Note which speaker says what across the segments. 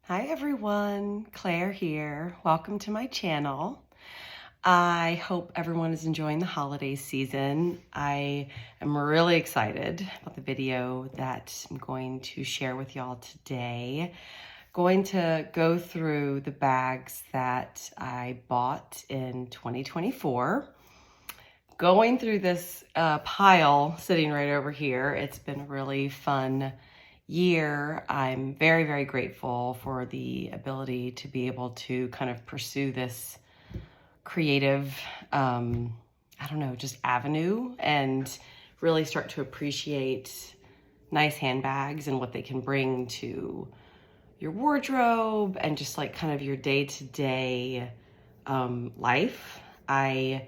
Speaker 1: Hi everyone, Claire here. Welcome to my channel. I hope everyone is enjoying the holiday season. I am really excited about the video that I'm going to share with y'all today. Going to go through the bags that I bought in 2024. Going through this pile sitting right over here. It's been a really fun year. I'm very, very grateful for the ability to be able to kind of pursue this creative, just avenue and really start to appreciate nice handbags and what they can bring to your wardrobe and just like kind of your day-to-day life. Of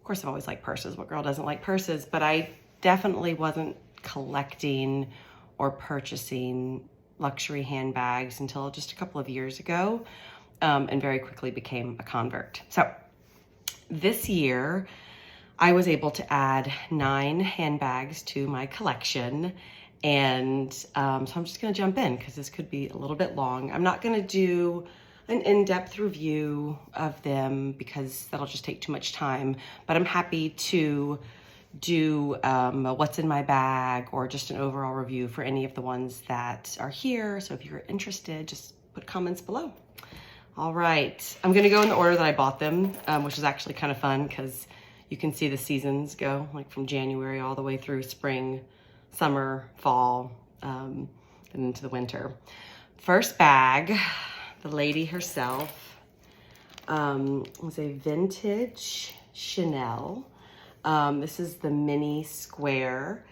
Speaker 1: course, I've always liked purses. What girl doesn't like purses? But I definitely wasn't collecting or purchasing luxury handbags until just a couple of years ago, and very quickly became a convert. So this year, I was able to add 9 handbags to my collection. And so I'm just gonna jump in because this could be a little bit long. I'm not gonna do an in-depth review of them because that'll just take too much time, but I'm happy to do what's in my bag or just an overall review for any of the ones that are here. So if you're interested, just put comments below. All right, I'm gonna go in the order that I bought them, which is actually kind of fun because you can see the seasons go like from January all the way through spring, summer, fall, and into the winter. First bag, the lady herself, was a vintage Chanel. This is the mini square,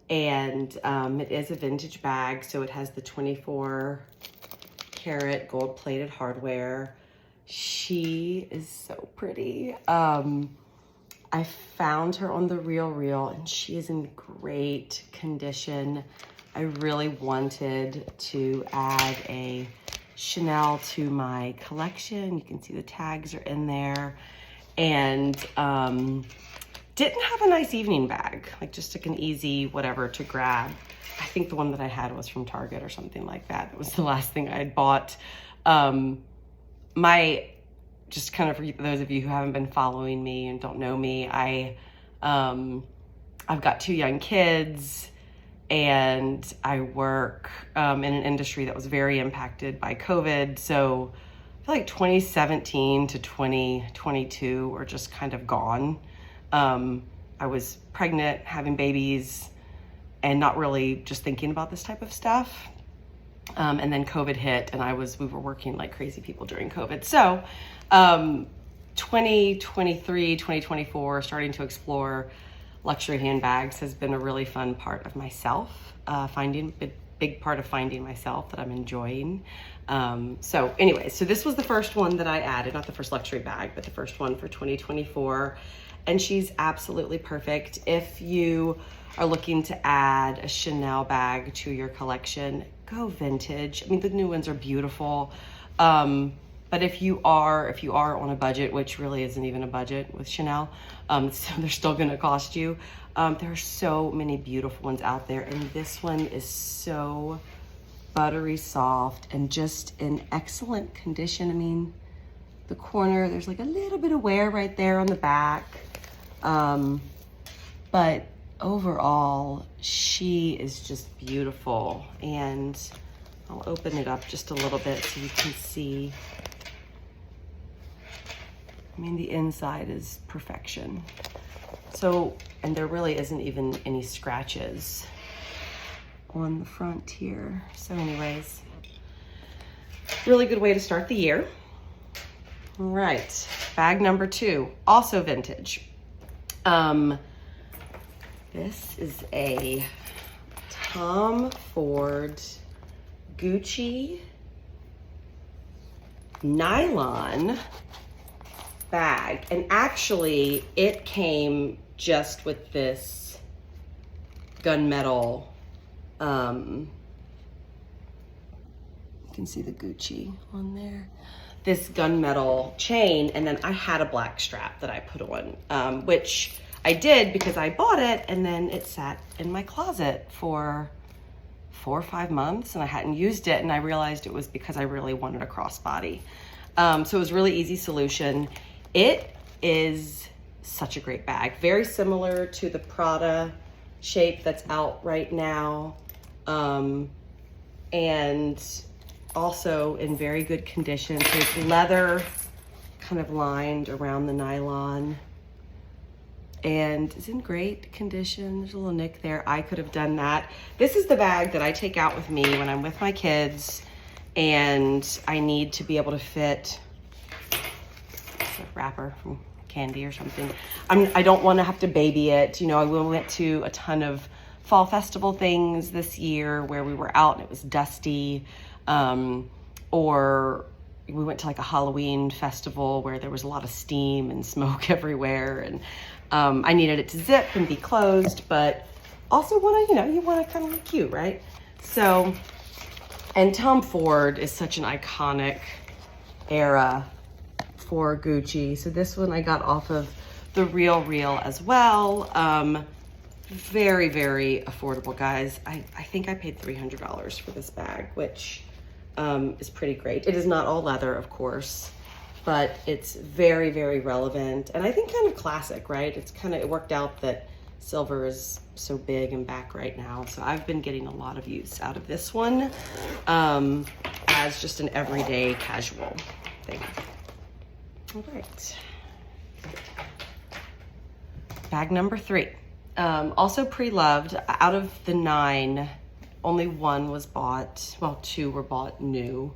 Speaker 1: and it is a vintage bag, so it has the 24 karat gold plated hardware. She is so pretty. I found her on the RealReal and she is in great condition. I really wanted to add a Chanel to my collection. You can see the tags are in there, and didn't have a nice evening bag, like just like an easy whatever to grab. I think the one that I had was from Target or something like that. It was the last thing I had bought. Just kind of for those of you who haven't been following me and don't know me, I've got 2 young kids and I work in an industry that was very impacted by COVID. So I feel like 2017 to 2022 were just kind of gone. I was pregnant, having babies, and not really just thinking about this type of stuff. And then COVID hit, and we were working like crazy people during COVID. So 2023, 2024, starting to explore luxury handbags has been a really fun part of myself, big part of finding myself that I'm enjoying. So anyways, so this was the first one that I added, not the first luxury bag, but the first one for 2024. And she's absolutely perfect. If you are looking to add a Chanel bag to your collection, go vintage. I mean, the new ones are beautiful. But if you are on a budget, which really isn't even a budget with Chanel, so they're still gonna cost you. There are so many beautiful ones out there, and this one is so buttery soft and just in excellent condition. I mean, the corner, there's like a little bit of wear right there on the back. But overall, she is just beautiful. And I'll open it up just a little bit so you can see. I mean, the inside is perfection. So, and there really isn't even any scratches on the front here. So anyways, really good way to start the year. All right, bag number 2, also vintage. This is a Tom Ford Gucci nylon bag, and actually it came just with this gunmetal, you can see the Gucci on there, this gunmetal chain, and then I had a black strap that I put on, which I did because I bought it and then it sat in my closet for 4 or 5 months and I hadn't used it, and I realized it was because I really wanted a crossbody. So it was a really easy solution. It is such a great bag. Very similar to the Prada shape that's out right now. And also in very good condition. So it's leather kind of lined around the nylon. And it's in great condition. There's a little nick there. I could have done that. This is the bag that I take out with me when I'm with my kids and I need to be able to fit a wrapper from candy or something. I don't want to have to baby it. You know, we went to a ton of fall festival things this year where we were out and it was dusty, or we went to like a Halloween festival where there was a lot of steam and smoke everywhere, and I needed it to zip and be closed, but also want to, you want to kind of look cute, right? So, and Tom Ford is such an iconic era for Gucci. So this one I got off of the Real as well. Very, very affordable, guys. I think I paid $300 for this bag, which is pretty great. It is not all leather, of course, but it's very, very relevant. And I think kind of classic, right? It worked out that silver is so big and back right now. So I've been getting a lot of use out of this one as just an everyday casual thing. All right. Bag number 3. Also pre-loved. Out of the 9, only 1 was bought. Well, 2 were bought new.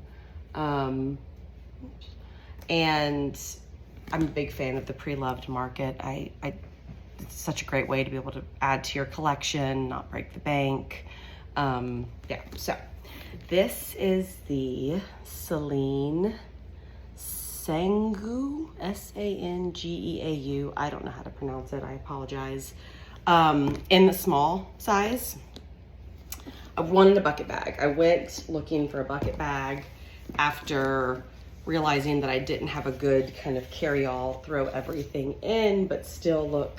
Speaker 1: And I'm a big fan of the pre-loved market. It's such a great way to be able to add to your collection, not break the bank. Yeah, so this is the Celine Sangeau, S-A-N-G-E-A-U. I don't know how to pronounce it, I apologize. In the small size. I wanted a bucket bag. I went looking for a bucket bag after realizing that I didn't have a good kind of carry-all, throw everything in, but still look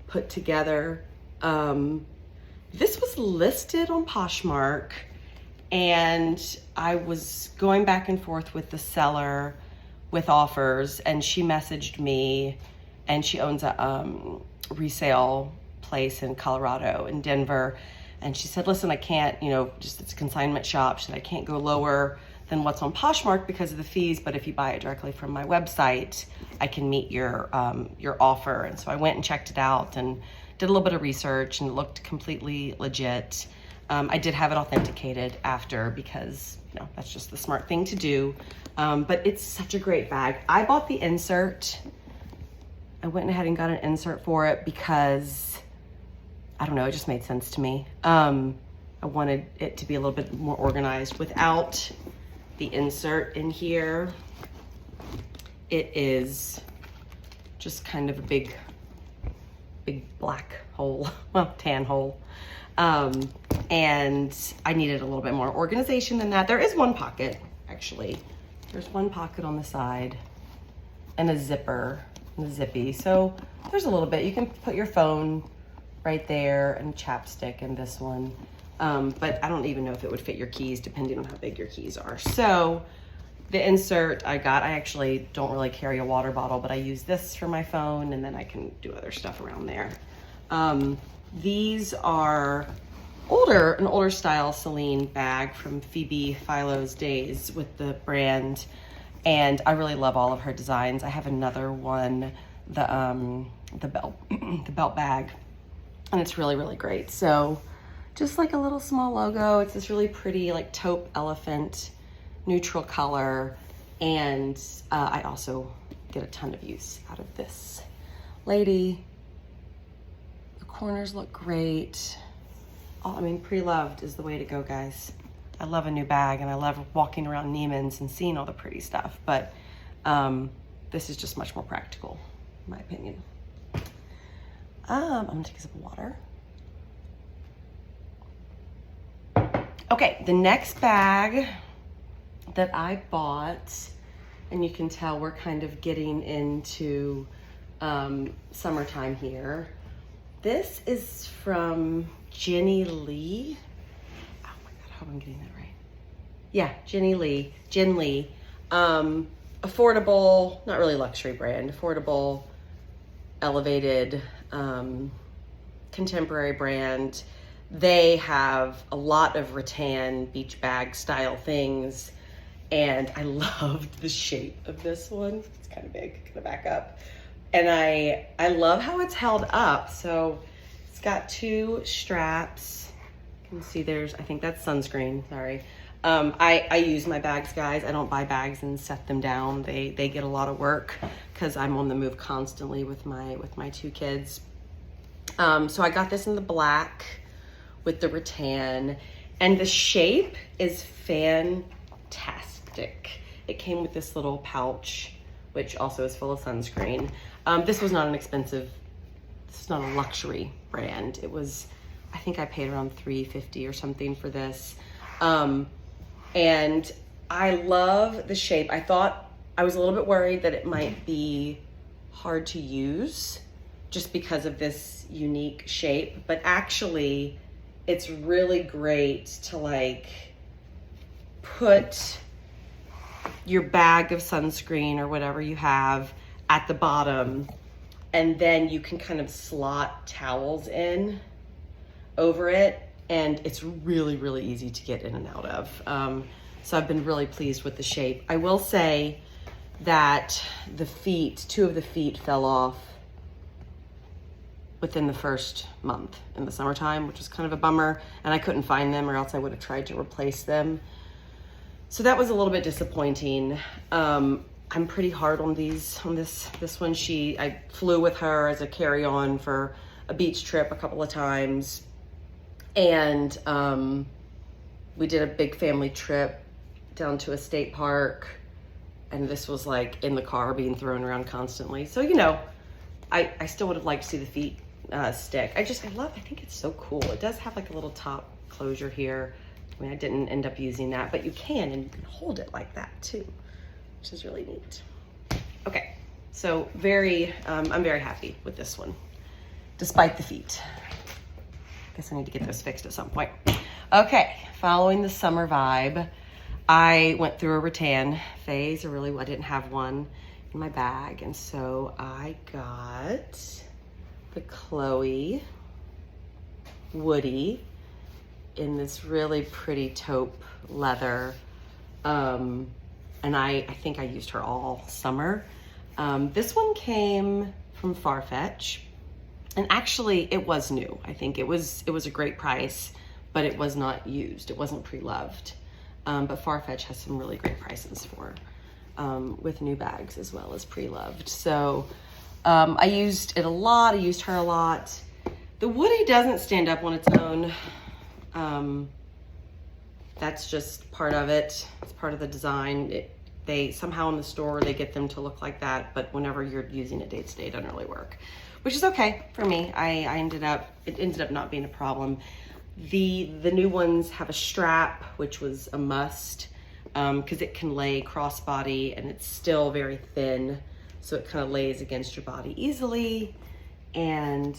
Speaker 1: put together. This was listed on Poshmark, and I was going back and forth with the seller with offers, and she messaged me, and she owns a resale place in Colorado, in Denver, and she said, listen, I can't, it's a consignment shop, she said, I can't go lower than what's on Poshmark because of the fees, but if you buy it directly from my website, I can meet your offer. And so I went and checked it out and did a little bit of research, and it looked completely legit. I did have it authenticated after because that's just the smart thing to do. But it's such a great bag. I bought the insert. I went ahead and got an insert for it because, I don't know, it just made sense to me. I wanted it to be a little bit more organized without the insert in here. It is just kind of a big black hole, well, tan hole. And I needed a little bit more organization than that. There is one pocket, actually. There's one pocket on the side and a zipper and a zippy. So there's a little bit. You can put your phone right there and chapstick in this one. But I don't even know if it would fit your keys depending on how big your keys are. So the insert I actually don't really carry a water bottle, but I use this for my phone, and then I can do other stuff around there. These are an older style Celine bag from Phoebe Philo's days with the brand, and I really love all of her designs. I have another one, the belt bag, and it's really, really great. So just like a little small logo. It's this really pretty like taupe elephant neutral color, and I also get a ton of use out of this lady. The corners look great. Oh, I mean, pre-loved is the way to go, guys. I love a new bag, and I love walking around Neiman's and seeing all the pretty stuff, but this is just much more practical, in my opinion. I'm gonna take a sip of water. Okay, the next bag that I bought, and you can tell we're kind of getting into summertime here. This is from Jenny Lee. hope I'm getting that right. Yeah, Jen Lee. Affordable, not really luxury brand, affordable, elevated, contemporary brand. They have a lot of rattan beach bag style things, and I loved the shape of this one. It's kind of big, gonna back up. And I love how it's held up. So it's got two straps. You can see there's, I think that's sunscreen, sorry. I use my bags, guys. I don't buy bags and set them down. They get a lot of work because I'm on the move constantly with my two kids. So I got this in the black with the rattan, and the shape is fantastic. It came with this little pouch, which also is full of sunscreen. This was not an expensive, this is not a luxury brand. It was, I think I paid around $3.50 or something for this. And I love the shape. I was a little bit worried that it might be hard to use just because of this unique shape, but actually it's really great to like put your bag of sunscreen or whatever you have at the bottom, and then you can kind of slot towels in over it, and it's really, really easy to get in and out of. So I've been really pleased with the shape. I will say that the feet, two of the feet fell off within the first month in the summertime, which was kind of a bummer, and I couldn't find them, or else I would have tried to replace them. So that was a little bit disappointing. I'm pretty hard on this one. I flew with her as a carry-on for a beach trip a couple of times, and we did a big family trip down to a state park, and this was like in the car being thrown around constantly. So, you know, I still would have liked to see the feet stick. I think it's so cool. It does have like a little top closure here. I mean, I didn't end up using that, but you can, and you can hold it like that too, which is really neat. Okay, so I'm very happy with this one, despite the feet. Guess I need to get those fixed at some point. Okay, following the summer vibe, I went through a rattan phase, or really I didn't have one in my bag, and so I got the Loewe Woody in this really pretty taupe leather, and I think I used her all summer. This one came from Farfetch, and actually it was new. I think it was a great price, but it was not used. It wasn't pre-loved. But Farfetch has some really great prices for with new bags as well as pre-loved. So I used it a lot. I used her a lot. The Woody doesn't stand up on its own. That's just part of it. It's part of the design. They somehow in the store, they get them to look like that, but whenever you're using it day to day, it doesn't really work, which is okay for me. It ended up not being a problem. The new ones have a strap, which was a must, because it can lay crossbody, and it's still very thin, so it kind of lays against your body easily. And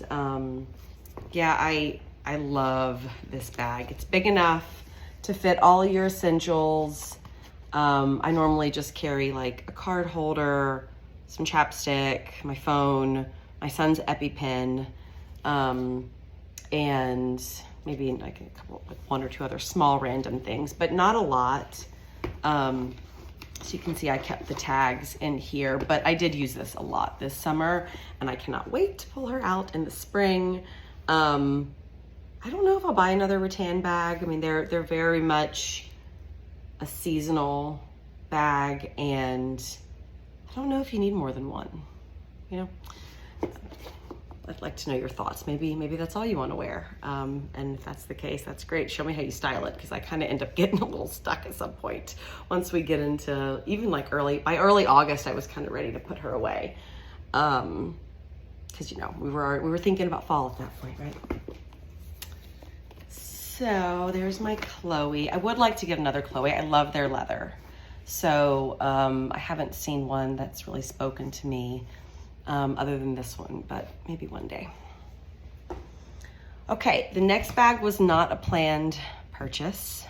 Speaker 1: yeah, I love this bag. It's big enough to fit all of your essentials. I normally just carry like a card holder, some chapstick, my phone, my son's EpiPen, and maybe like a couple, like one or two other small random things, but not a lot. So you can see I kept the tags in here, but I did use this a lot this summer, and I cannot wait to pull her out in the spring. I don't know if I'll buy another rattan bag. I mean, they're very much a seasonal bag, and I don't know if you need more than one, you know? I'd like to know your thoughts. Maybe that's all you want to wear. And if that's the case, that's great. Show me how you style it, because I kind of end up getting a little stuck at some point. Once we get into even like by early August, I was kind of ready to put her away. Because, you know, we were thinking about fall at that point, right? So there's my Loewe. I would like to get another Loewe. I love their leather. So I haven't seen one that's really spoken to me other than this one, but maybe one day. Okay, the next bag was not a planned purchase.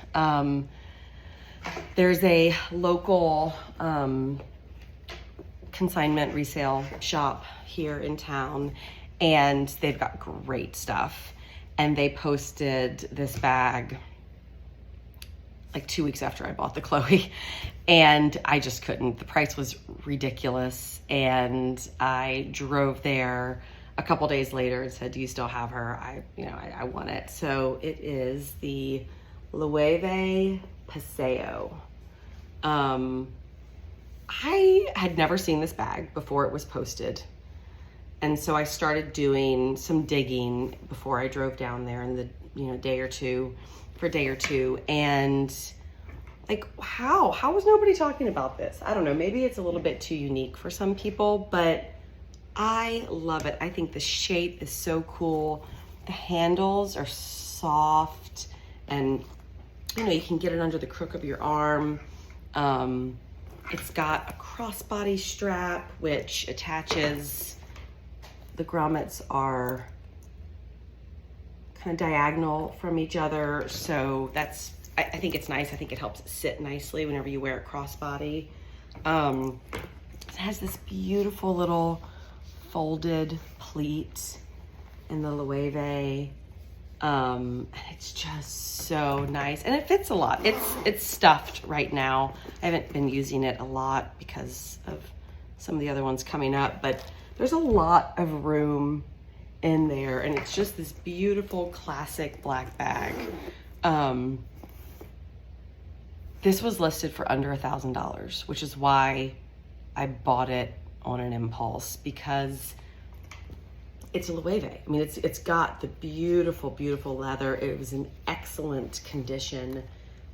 Speaker 1: There's a local consignment resale shop here in town, and they've got great stuff. And they posted this bag like 2 weeks after I bought the Chloe, and I just couldn't. The price was ridiculous, and I drove there a couple days later and said, "Do you still have her? I want it." So it is the Loewe Paseo. I had never seen this bag before it was posted. And so I started doing some digging before I drove down there in the day or two, and like, how was nobody talking about this? I don't know, maybe it's a little bit too unique for some people, but I love it. I think the shape is so cool. The handles are soft, and you can get it under the crook of your arm. It's got a crossbody strap which attaches. The grommets are kind of diagonal from each other, so I think it's nice. I think it helps it sit nicely whenever you wear it crossbody. It has this beautiful little folded pleat in the Loewe. And it's just so nice, and it fits a lot. It's stuffed right now. I haven't been using it a lot because of some of the other ones coming up, but there's a lot of room in there, and it's just this beautiful classic black bag. This was listed for under $1,000, which is why I bought it on an impulse, because it's a Loewe. I mean, it's got the beautiful, beautiful leather. It was in excellent condition.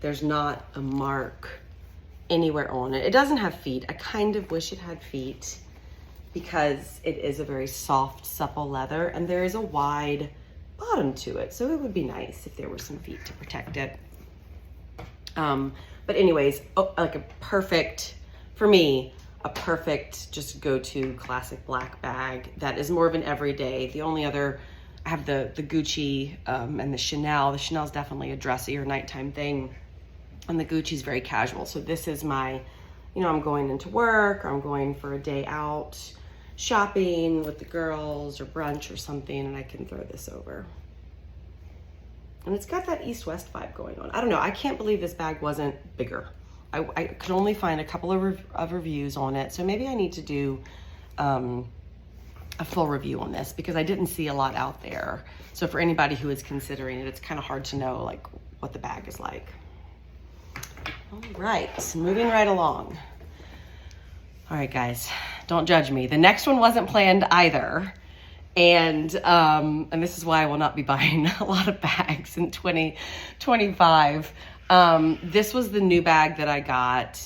Speaker 1: There's not a mark anywhere on it. It doesn't have feet. I kind of wish it had feet, because it is a very soft, supple leather, and there is a wide bottom to it. So it would be nice if there were some feet to protect it. But anyways, like for me, a perfect just go-to classic black bag that is more of an everyday. The only other, I have the Gucci and the Chanel. The Chanel is definitely a dressy or nighttime thing, and the Gucci is very casual. So this is my, I'm going into work, or I'm going for a day out shopping with the girls or brunch or something, and I can throw this over. And it's got that East-West vibe going on. I don't know, I can't believe this bag wasn't bigger. I could only find a couple of reviews on it, so maybe I need to do a full review on this, because I didn't see a lot out there. So for anybody who is considering it, it's kind of hard to know like what the bag is like. All right, moving right along. All right, guys, don't judge me. The next one wasn't planned either. And this is why I will not be buying a lot of bags in 2025. This was the new bag that I got.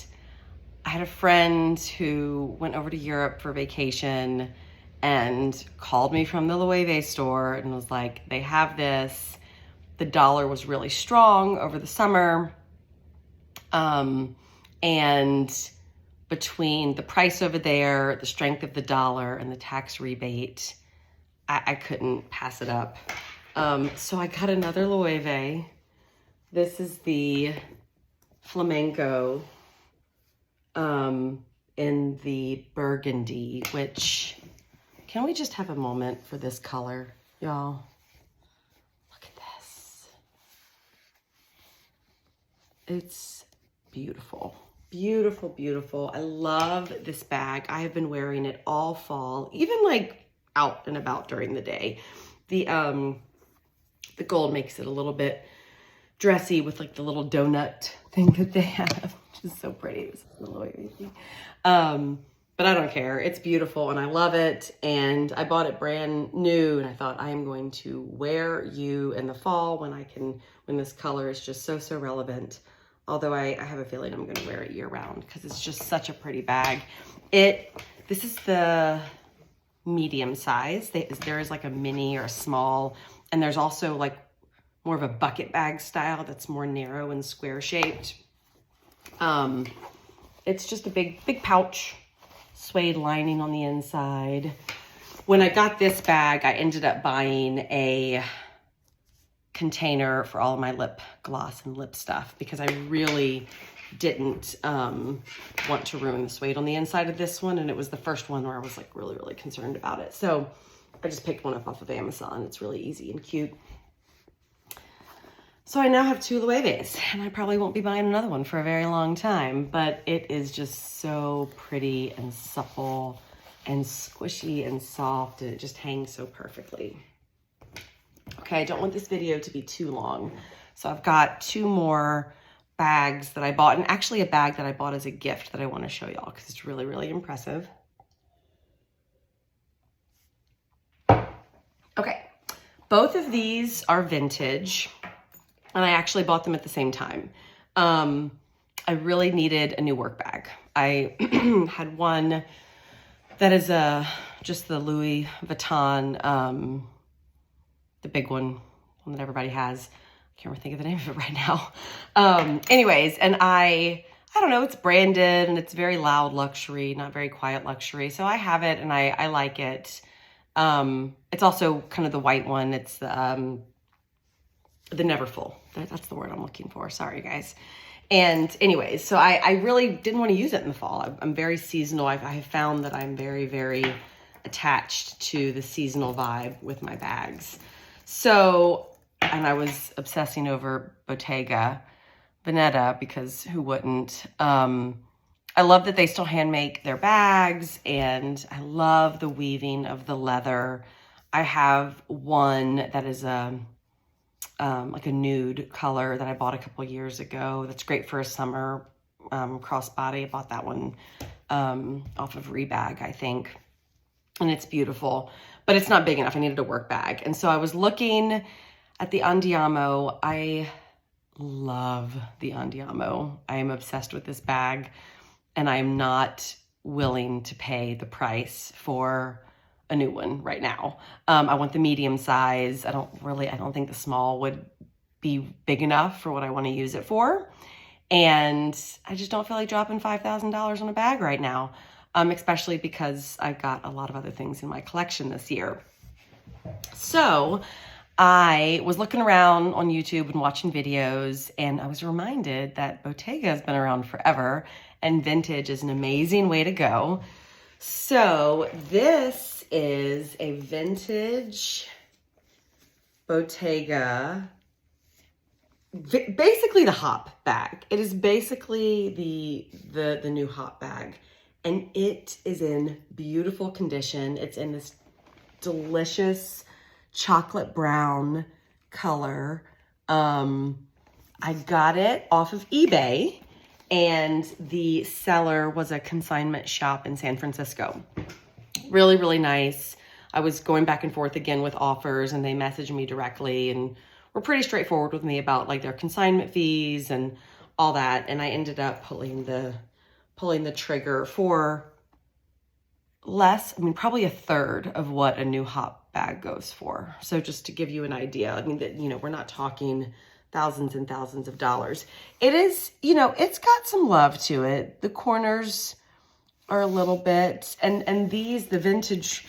Speaker 1: I had a friend who went over to Europe for vacation and called me from the Loewe store and was like, they have this. The dollar was really strong over the summer. And between the price over there, the strength of the dollar, and the tax rebate, I couldn't pass it up. So I got another Loewe. This is the Flamenco in the burgundy, which, can we just have a moment for this color, y'all? Look at this. It's beautiful. Beautiful, beautiful. I love this bag. I have been wearing it all fall, even like out and about during the day. The gold makes it a little bit dressy with like the little donut thing that they have, which is so pretty. It was a little but I don't care. It's beautiful and I love it. And I bought it brand new, and I thought, I am going to wear you in the fall when this color is just so relevant. Although I have a feeling I'm gonna wear it year round, because it's just such a pretty bag. This is the medium size. There is like a mini or a small, and there's also like more of a bucket bag style that's more narrow and square shaped. It's just a big pouch, suede lining on the inside. When I got this bag, I ended up buying a container for all of my lip gloss and lip stuff because I really didn't want to ruin the suede on the inside of this one. And it was the first one where I was like really, really concerned about it. So I just picked one up off of Amazon. It's really easy and cute. So I now have 2 Loewe's, and I probably won't be buying another one for a very long time, but it is just so pretty and supple and squishy and soft, and it just hangs so perfectly. Okay, I don't want this video to be too long, so I've got 2 more bags that I bought, and actually a bag that I bought as a gift that I want to show y'all because it's really, really impressive. Okay, both of these are vintage. And I actually bought them at the same time. I really needed a new work bag. I had one that is just the Louis Vuitton, the big one that everybody has. I can't think of the name of it right now. Anyways, and I don't know, it's branded and it's very loud luxury, not very quiet luxury. So I have it and I like it. It's also kind of the white one. It's the Never Full. That's the word I'm looking for. Sorry, guys. And anyways, so I really didn't want to use it in the fall. I'm very seasonal. I have found that I'm very, very attached to the seasonal vibe with my bags. So, and I was obsessing over Bottega Veneta because who wouldn't? I love that they still hand make their bags, and I love the weaving of the leather. I have one that is like a nude color that I bought a couple years ago. That's great for a summer crossbody. I bought that one off of Rebag, I think. And it's beautiful, but it's not big enough. I needed a work bag. And so I was looking at the Andiamo. I love the Andiamo. I am obsessed with this bag, and I am not willing to pay the price for a new one right now. I want the medium size. I don't think the small would be big enough for what I want to use it for. And I just don't feel like dropping $5,000 on a bag right now, especially because I got a lot of other things in my collection this year. So I was looking around on YouTube and watching videos, and I was reminded that Bottega has been around forever and vintage is an amazing way to go. So this is a vintage Bottega, basically the hop bag. It is basically the new hop bag, and it is in beautiful condition. It's in this delicious chocolate brown color. I got it off of eBay, and the seller was a consignment shop in San Francisco. Really, really nice. I was going back and forth again with offers, and they messaged me directly and were pretty straightforward with me about like their consignment fees and all that. And I ended up pulling the trigger for less, probably a third of what a new hop bag goes for. So just to give you an idea, we're not talking thousands and thousands of dollars. It is, it's got some love to it. The corners are a little bit, and these, the vintage,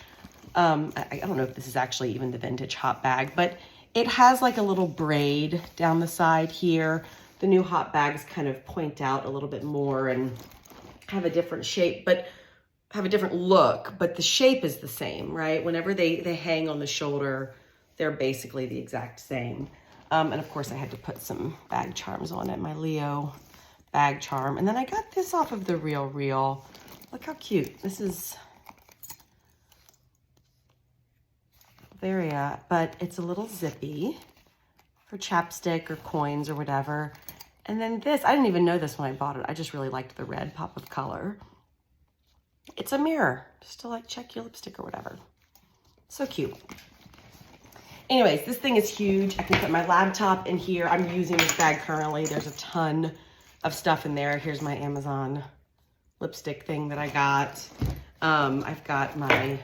Speaker 1: I don't know if this is actually even the vintage hop bag, but it has like a little braid down the side here. The new hop bags kind of point out a little bit more and have a different shape, but have a different look, but the shape is the same, right? Whenever they hang on the shoulder, they're basically the exact same. And of course I had to put some bag charms on it, my Leo bag charm. And then I got this off of the Real. Look how cute. This is very, but it's a little zippy for chapstick or coins or whatever. And then this, I didn't even know this when I bought it. I just really liked the red pop of color. It's a mirror, just to like check your lipstick or whatever. So cute. Anyways, this thing is huge. I can put my laptop in here. I'm using this bag currently. There's a ton of stuff in there. Here's my Amazon lipstick thing that I got. I've got my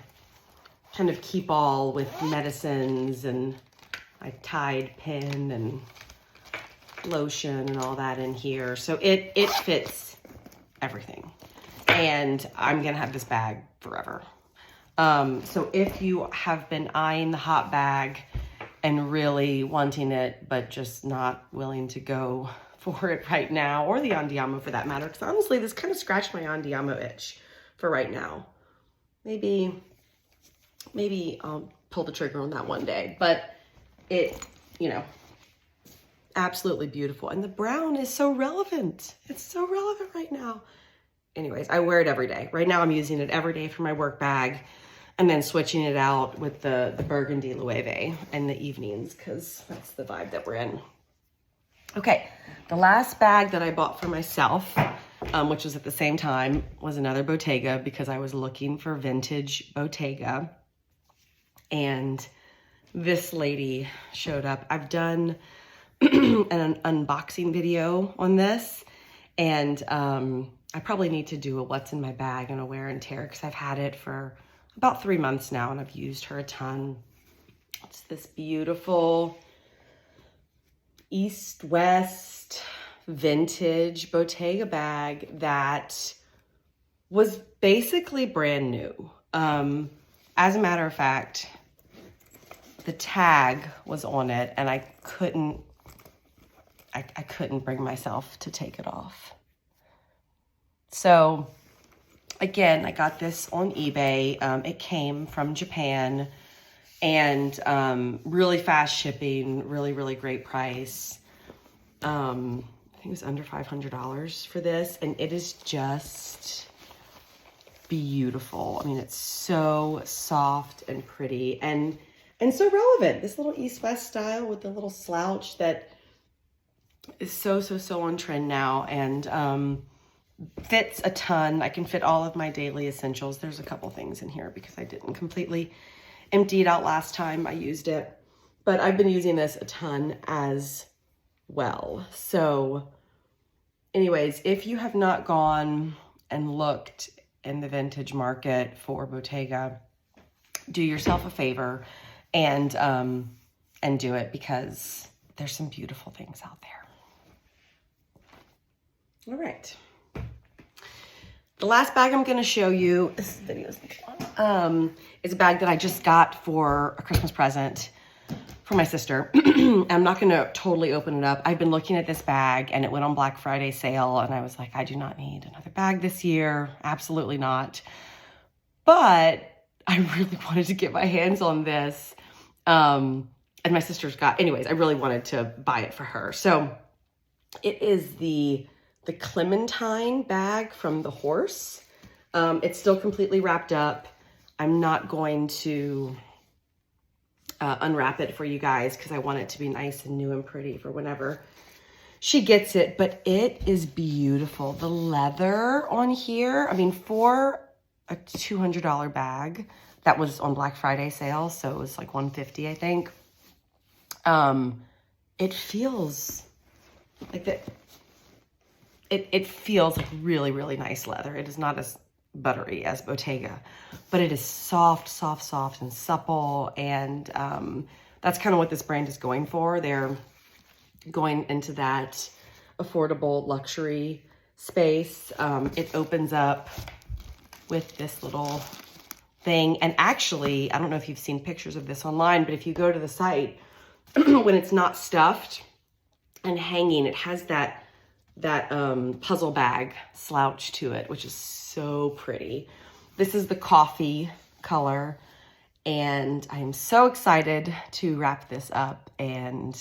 Speaker 1: kind of keep all with medicines and my Tide pen and lotion and all that in here. So it fits everything. And I'm gonna have this bag forever. So if you have been eyeing the hop bag and really wanting it, but just not willing to go for it right now, or the Andiamo for that matter. Because honestly, this kind of scratched my Andiamo itch for right now. Maybe I'll pull the trigger on that one day, but it, you know, absolutely beautiful. And the brown is so relevant. It's so relevant right now. Anyways, I wear it every day. Right now I'm using it every day for my work bag, and then switching it out with the burgundy Loewe in the evenings, because that's the vibe that we're in. Okay, the last bag that I bought for myself, which was at the same time, was another Bottega, because I was looking for vintage Bottega. And this lady showed up. I've done an unboxing video on this, and I probably need to do a what's in my bag and a wear and tear, because I've had it for about 3 months now and I've used her a ton. It's this beautiful East-West vintage Bottega bag that was basically brand new. As a matter of fact, the tag was on it and I couldn't bring myself to take it off. So again, I got this on eBay. It came from Japan, and really fast shipping, really, really great price. I think it was under $500 for this, and it is just beautiful. I mean, it's so soft and pretty and so relevant. This little East-West style with the little slouch that is so on trend now, and fits a ton. I can fit all of my daily essentials. There's a couple things in here because I didn't completely empty it out last time I used it, but I've been using this a ton as well. So anyways, if you have not gone and looked in the vintage market for Bottega, do yourself a favor and do it, because there's some beautiful things out there. All right. The last bag I'm going to show you, this video is a bag that I just got for a Christmas present for my sister. I'm not going to totally open it up. I've been looking at this bag and it went on Black Friday sale, and I was like, I do not need another bag this year. Absolutely not. But I really wanted to get my hands on this. And my sister's got, anyways, I really wanted to buy it for her. So it is the Clementine bag from the Horse. It's still completely wrapped up. I'm not going to unwrap it for you guys because I want it to be nice and new and pretty for whenever she gets it, but it is beautiful. The leather on here, I mean, for a $200 bag that was on Black Friday sale, so it was like $150, I think. It feels like that. It feels like really, really nice leather. It is not as buttery as Bottega, but it is soft and supple. And that's kind of what this brand is going for. They're going into that affordable luxury space. It opens up with this little thing. And actually, I don't know if you've seen pictures of this online, but if you go to the site, when it's not stuffed and hanging, it has that puzzle bag slouch to it, which is so pretty. This is the coffee color, and I am so excited to wrap this up and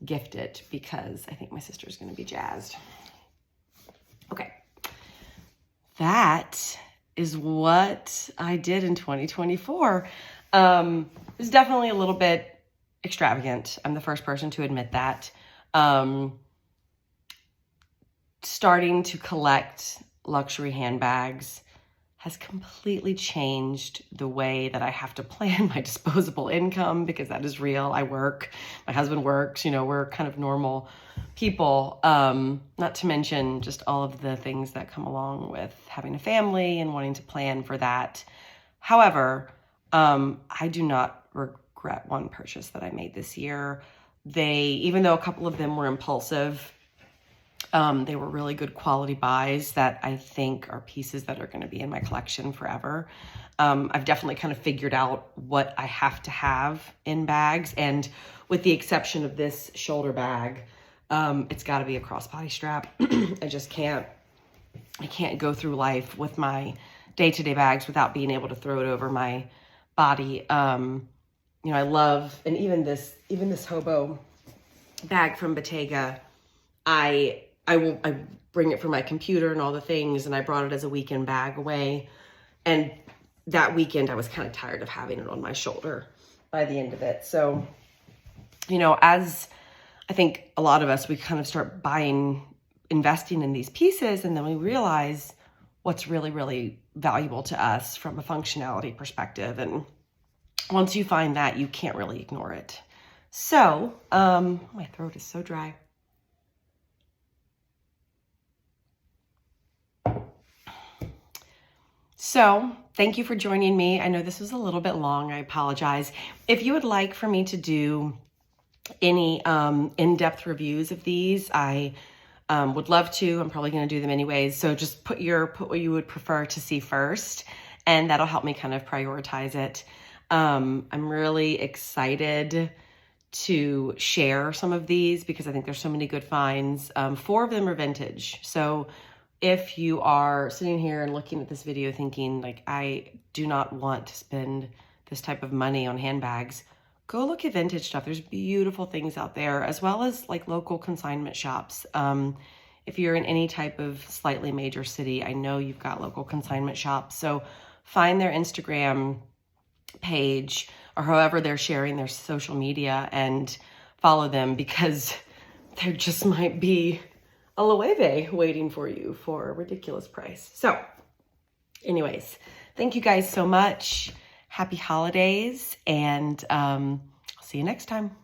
Speaker 1: gift it because I think my sister's going to be jazzed. Okay. That is what I did in 2024. It was definitely a little bit extravagant. I'm the first person to admit that. Starting to collect luxury handbags has completely changed the way that I have to plan my disposable income, because that is real. I work, my husband works, you know, we're kind of normal people. Not to mention just all of the things that come along with having a family and wanting to plan for that. However, I do not regret one purchase that I made this year. Even though a couple of them were impulsive, They were really good quality buys that I think are pieces that are going to be in my collection forever. I've definitely kind of figured out what I have to have in bags, and with the exception of this shoulder bag, it's got to be a crossbody strap. I can't go through life with my day-to-day bags without being able to throw it over my body. You know, I love, and even this hobo bag from Bottega, I bring it for my computer and all the things, and I brought it as a weekend bag away. And that weekend I was kind of tired of having it on my shoulder by the end of it. So, you know, as I think a lot of us, we kind of start investing in these pieces, and then we realize what's really, really valuable to us from a functionality perspective. And once you find that, you can't really ignore it. So, my throat is so dry. So thank you for joining me. I know this was a little bit long. I apologize. If you would like for me to do any in-depth reviews of these, I would love to. I'm probably going to do them anyways. So just put what you would prefer to see first, and that'll help me kind of prioritize it. I'm really excited to share some of these because I think there's so many good finds. 4 of them are vintage. So if you are sitting here and looking at this video thinking, like, I do not want to spend this type of money on handbags, go look at vintage stuff. There's beautiful things out there, as well as like local consignment shops. If you're in any type of slightly major city, I know you've got local consignment shops. So find their Instagram page or however they're sharing their social media and follow them, because there just might be a Loewe waiting for you for a ridiculous price. So anyways, thank you guys so much. Happy holidays, and I'll see you next time.